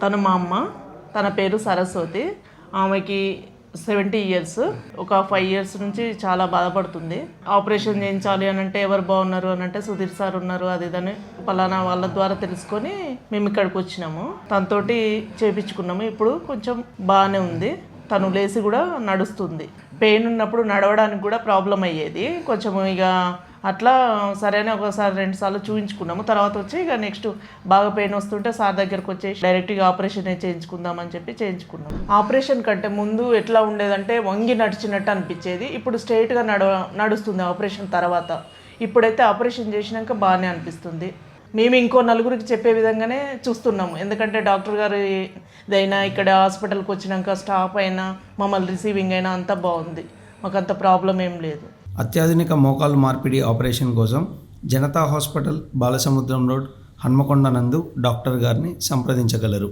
తను మా అమ్మ. తన పేరు సరస్వతి. ఆమెకి 70 ఇయర్స్. ఒక 5 ఇయర్స్ నుంచి చాలా బాధపడుతుంది. ఆపరేషన్ చేయించాలి అని అంటే ఎవరు బాగున్నారు అని అంటే సుధీర్ సార్ ఉన్నారు, అది ఇదని పలానా వాళ్ళ ద్వారా తెలుసుకొని మేము ఇక్కడికి వచ్చినాము. తనతోటి చేయించుకున్నాము. ఇప్పుడు కొంచెం బాగానే ఉంది. తను లేచి కూడా నడుస్తుంది. పెయిన్ ఉన్నప్పుడు నడవడానికి కూడా ప్రాబ్లం అయ్యేది కొంచెం. ఇక అట్లా సరైన ఒకసారి 2 సార్లు చూపించుకున్నాము. తర్వాత వచ్చి ఇక నెక్స్ట్ బాగా పెయిన్ వస్తుంటే సార్ దగ్గరకు వచ్చేసి డైరెక్ట్గా ఆపరేషన్ చేయించుకుందామని చెప్పి చేయించుకున్నాం. ఆపరేషన్ కంటే ముందు ఎట్లా ఉండేదంటే వంగి నడిచినట్టు అనిపించేది. ఇప్పుడు స్ట్రైట్గా నడుస్తుంది ఆపరేషన్ తర్వాత. ఇప్పుడైతే ఆపరేషన్ చేసినాక బాగానే అనిపిస్తుంది. మేము ఇంకో నలుగురికి చెప్పే విధంగానే చూస్తున్నాము. ఎందుకంటే డాక్టర్ గారు ఇదైనా ఇక్కడ హాస్పిటల్కి వచ్చినాక స్టాఫ్ అయినా మమ్మల్ని రిసీవింగ్ అయినా అంతా బాగుంది. మాకు అంత ప్రాబ్లం ఏం లేదు. అత్యాధునిక మోకాలు మార్పిడి ఆపరేషన్ కోసం జనతా హాస్పిటల్, బాలసముద్రం రోడ్, హన్మకొండ నందు డాక్టర్ గారిని సంప్రదించగలరు.